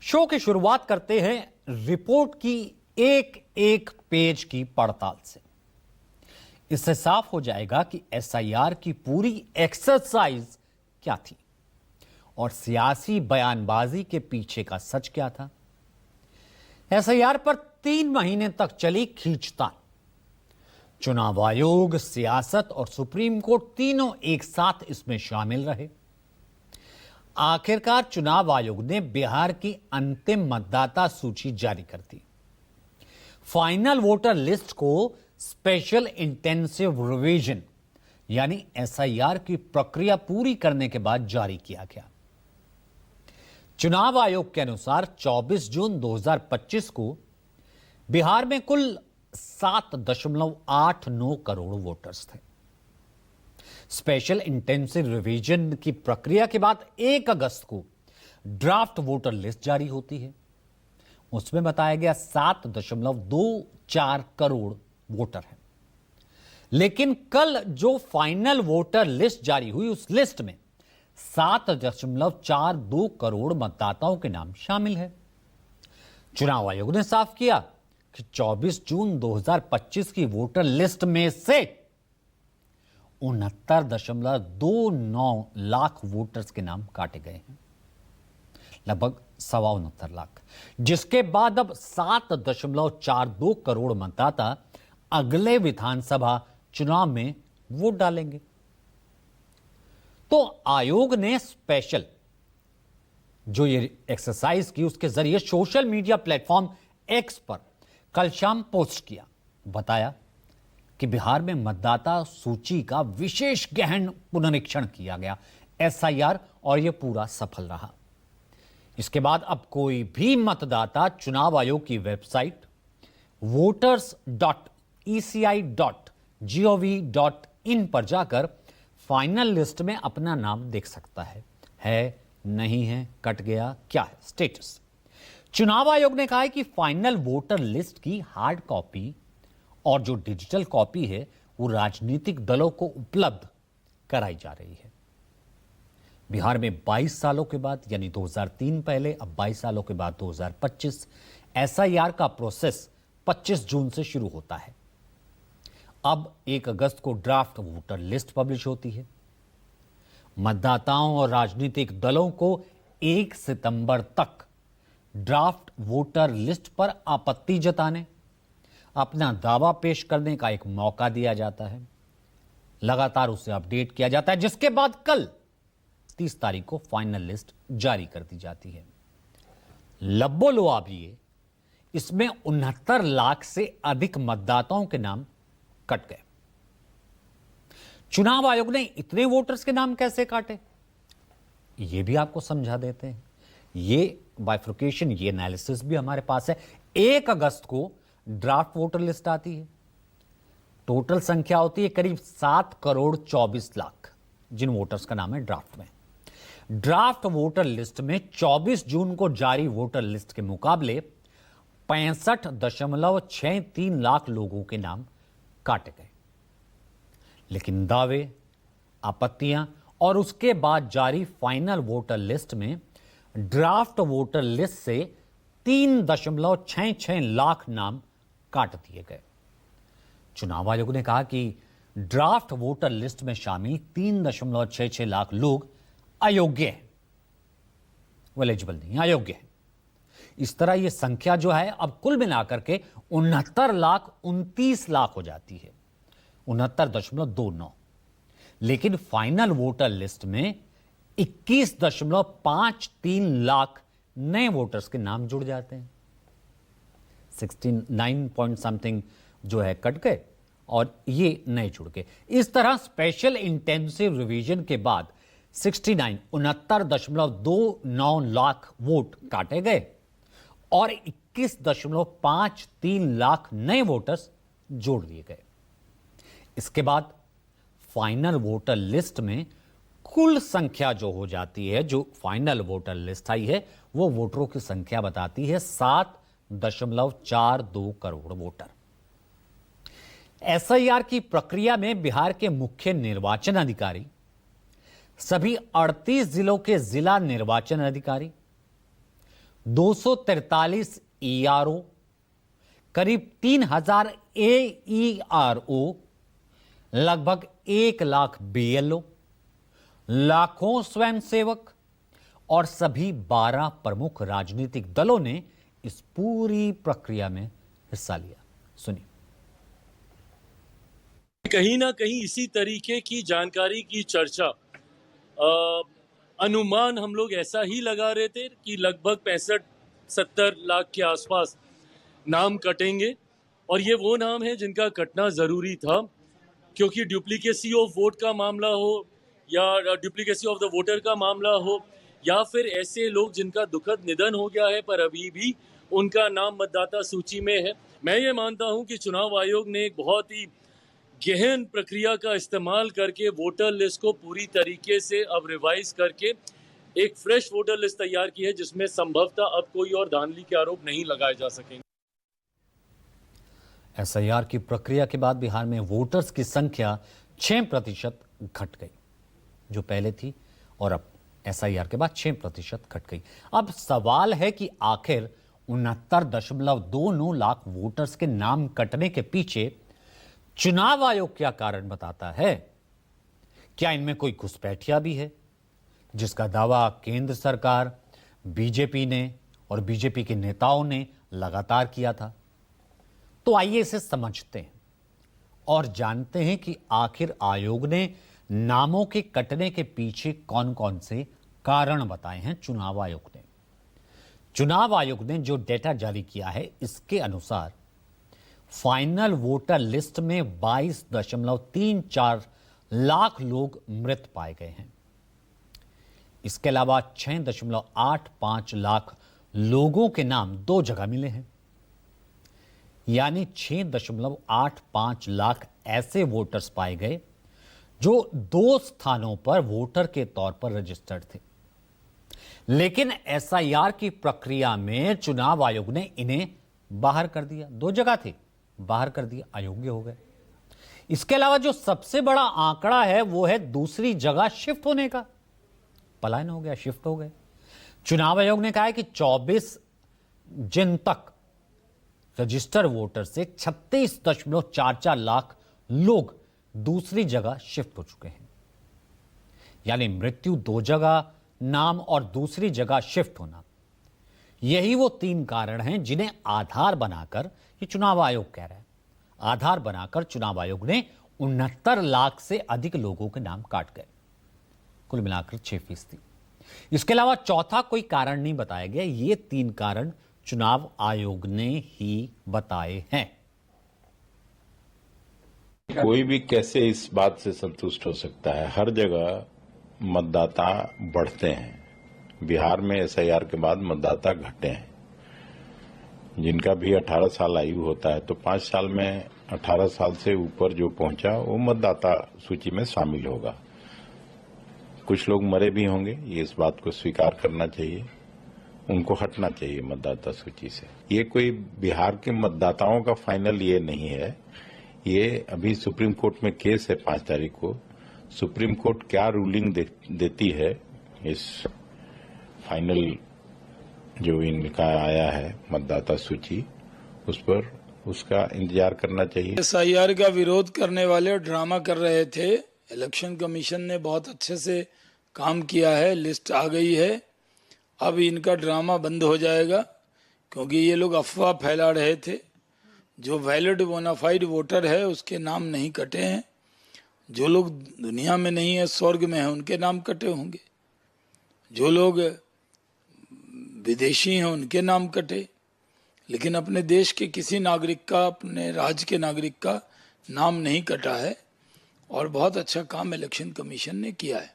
Show की शुरुआत करते हैं रिपोर्ट की एक एक पेज की पड़ताल से। इससे साफ हो जाएगा कि एसआईआर की पूरी एक्सरसाइज क्या थी और सियासी बयानबाजी के पीछे का सच क्या था। एसआईआर पर 3 महीने तक चली खींचतान। चुनाव आयोग, सियासत और सुप्रीम कोर्ट तीनों एक साथ इसमें शामिल रहे। आखिरकार चुनाव आयोग ने बिहार की अंतिम मतदाता सूची जारी कर दी। फाइनल वोटर लिस्ट को स्पेशल इंटेंसिव रिवीजन यानी एसआईआर की प्रक्रिया पूरी करने के बाद जारी किया गया। चुनाव आयोग के अनुसार 24 जून 2025 को बिहार में कुल 7.89 करोड़ वोटर्स थे। स्पेशल इंटेंसिव रिवीजन की प्रक्रिया के बाद 1 अगस्त को ड्राफ्ट वोटर लिस्ट जारी होती है। उसमें बताया गया 7.24 करोड़ वोटर हैं। लेकिन कल जो फाइनल वोटर लिस्ट जारी हुई, उस लिस्ट में 7.42 करोड़ मतदाताओं के नाम शामिल है। चुनाव आयोग ने साफ किया कि 24 जून 2025 की वोटर लिस्ट में से 69.29 लाख वोटर्स के नाम काटे गए हैं, लगभग 69 लाख, जिसके बाद अब 7.42 करोड़ मतदाता अगले विधानसभा चुनाव में वोट डालेंगे। तो आयोग ने स्पेशल जो ये एक्सरसाइज की, उसके जरिए सोशल मीडिया प्लेटफॉर्म एक्स पर कल शाम पोस्ट किया। बताया कि बिहार में मतदाता सूची का विशेष गहन पुनरीक्षण किया गया एसआईआर, और यह पूरा सफल रहा। इसके बाद अब कोई भी मतदाता चुनाव आयोग की वेबसाइट voters.eci.gov.in पर जाकर फाइनल लिस्ट में अपना नाम देख सकता है नहीं है, कट गया, क्या है स्टेटस। चुनाव आयोग ने कहा है कि फाइनल वोटर लिस्ट की हार्ड कॉपी और जो डिजिटल कॉपी है वो राजनीतिक दलों को उपलब्ध कराई जा रही है। बिहार में 22 सालों के बाद, यानी 2003 पहले, अब 22 सालों के बाद 2025 एसआईआर का प्रोसेस 25 जून से शुरू होता है। अब 1 अगस्त को ड्राफ्ट वोटर लिस्ट पब्लिश होती है। मतदाताओं और राजनीतिक दलों को 1 सितंबर तक ड्राफ्ट वोटर लिस्ट पर आपत्ति जताने, अपना दावा पेश करने का एक मौका दिया जाता है। लगातार उसे अपडेट किया जाता है, जिसके बाद कल 30 तारीख को फाइनल लिस्ट जारी कर दी जाती है। लब्बो लुआबिए, इसमें 69 लाख से अधिक मतदाताओं के नाम कट गए। चुनाव आयोग ने इतने वोटर्स के नाम कैसे काटे, यह भी आपको समझा देते हैं। ये बाइफ्रिकेशन, ये एनालिसिस भी हमारे पास है। 1 अगस्त को ड्राफ्ट वोटर लिस्ट आती है। टोटल संख्या होती है करीब 7 करोड़ 24 लाख, जिन वोटर्स का नाम है ड्राफ्ट में। ड्राफ्ट वोटर लिस्ट में 24 जून को जारी वोटर लिस्ट के मुकाबले 65.63 लाख लोगों के नाम काटे गए। लेकिन दावे, आपत्तियां और उसके बाद जारी फाइनल वोटर लिस्ट में ड्राफ्ट वोटर लिस्ट से 3.66 लाख नाम काट दिए गए। चुनाव आयोग ने कहा कि ड्राफ्ट वोटर लिस्ट में शामिल 3.66 लाख लोग अयोग्य हैं, वो एलिजिबल नहीं, अयोग्य हैं। इस तरह यह संख्या जो है अब कुल मिलाकर के 69 लाख हो जाती है, 69.29। लेकिन फाइनल वोटर लिस्ट में 21.53 लाख नए वोटर्स के नाम जुड़ जाते हैं। 69 पॉइंट समथिंग जो है कट गए और ये नए जुड़ गए। इस तरह स्पेशल इंटेंसिव रिवीजन के बाद 69.29 लाख वोट काटे गए और 21.53 लाख नए वोटर्स जोड़ दिए गए। इसके बाद फाइनल वोटर लिस्ट में कुल संख्या जो हो जाती है, जो फाइनल वोटर लिस्ट आई है, वो वोटरों की संख्या बताती है 7.42 करोड़ वोटर। एसआईआर की प्रक्रिया में बिहार के मुख्य निर्वाचन अधिकारी, सभी 38 जिलों के जिला निर्वाचन अधिकारी, 243 ERO, करीब 3000 AERO, लगभग 1 लाख BLO, लाखों स्वयंसेवक और सभी 12 प्रमुख राजनीतिक दलों ने इस पूरी प्रक्रिया में हिस्सा लिया। सुनिए। कहीं ना कहीं इसी तरीके की जानकारी की चर्चा अनुमान हम लोग ऐसा ही लगा रहे थे कि लगभग 65-70 लाख के आसपास नाम कटेंगे और ये वो नाम है जिनका कटना जरूरी था, क्योंकि डुप्लीकेसी ऑफ वोट का मामला हो या डुप्लीकेसी ऑफ द वोटर का मामला हो या फिर ऐसे लोग जिनका दुखद निधन हो गया है पर अभी भी उनका नाम मतदाता सूची में है। मैं ये मानता हूं कि चुनाव आयोग ने एक बहुत ही गहन प्रक्रिया का इस्तेमाल करके वोटर लिस्ट को पूरी तरीके से अब रिवाइज करके एक फ्रेश वोटर लिस्ट तैयार की है, जिसमें संभवतः अब कोई और धांधली के आरोप नहीं लगाए जा सकेंगे। SIR की प्रक्रिया के बाद बिहार में वोटर्स की संख्या 6% घट गई, जो पहले थी, और अब SIR के बाद 6% घट गई। अब सवाल है कि आखिर 69.29 लाख वोटर्स के नाम कटने के पीछे चुनाव आयोग क्या कारण बताता है? क्या इनमें कोई घुसपैठिया भी है, जिसका दावा केंद्र सरकार, बीजेपी ने और बीजेपी के नेताओं ने लगातार किया था? तो आइए इसे समझते हैं और जानते हैं कि आखिर आयोग ने नामों के कटने के पीछे कौन कौन से कारण बताए हैं। चुनाव आयोग ने जो डेटा जारी किया है, इसके अनुसार फाइनल वोटर लिस्ट में 22.34 लाख लोग मृत पाए गए हैं। इसके अलावा 6.85 लाख लोगों के नाम 2 जगह मिले हैं, यानी 6.85 लाख ऐसे वोटर्स पाए गए जो 2 स्थानों पर वोटर के तौर पर रजिस्टर्ड थे। लेकिन SIR की प्रक्रिया में चुनाव आयोग ने इन्हें बाहर कर दिया। 2 जगह थे, बाहर कर दिया, अयोग्य हो गए। इसके अलावा जो सबसे बड़ा आंकड़ा है वो है दूसरी जगह शिफ्ट होने का। पलायन हो गया, शिफ्ट हो गए। चुनाव आयोग ने कहा है कि 24 जून तक रजिस्टर वोटर से 36.44 लाख लोग दूसरी जगह शिफ्ट हो चुके हैं। यानी मृत्यु 2 जगह नाम और दूसरी जगह शिफ्ट होना, यही वो 3 कारण हैं जिन्हें आधार बनाकर, ये चुनाव आयोग कह रहा है, आधार बनाकर चुनाव आयोग ने 69 लाख से अधिक लोगों के नाम काट गए, कुल मिलाकर 6%। इसके अलावा चौथा कोई कारण नहीं बताया गया। ये 3 कारण चुनाव आयोग ने ही बताए हैं। कोई भी कैसे इस बात से संतुष्ट हो सकता है? हर जगह मतदाता बढ़ते हैं। बिहार में SIR के बाद मतदाता घटे हैं। जिनका भी 18 साल आयु होता है तो 5 साल में 18 साल से ऊपर जो पहुंचा वो मतदाता सूची में शामिल होगा। कुछ लोग मरे भी होंगे, ये इस बात को स्वीकार करना चाहिए, उनको हटना चाहिए मतदाता सूची से। ये कोई बिहार के मतदाताओं का फाइनल ये नहीं है, ये अभी सुप्रीम कोर्ट में केस है 5 तारीख को। सुप्रीम कोर्ट क्या रूलिंग देती है इस फाइनल जो इनका आया है मतदाता सूची, उस पर उसका इंतजार करना चाहिए। SIR का विरोध करने वाले ड्रामा कर रहे थे। इलेक्शन कमीशन ने बहुत अच्छे से काम किया है, लिस्ट आ गई है। अब इनका ड्रामा बंद हो जाएगा, क्योंकि ये लोग अफवाह फैला रहे थे। जो वैलिड बोनाफाइड वोटर है उसके नाम नहीं कटे हैं। जो लोग दुनिया में नहीं है, स्वर्ग में है, उनके नाम कटे होंगे। जो लोग विदेशी हैं उनके नाम कटे, लेकिन अपने देश के किसी नागरिक का, अपने राज्य के नागरिक का नाम नहीं कटा है। और बहुत अच्छा काम इलेक्शन कमीशन ने किया है।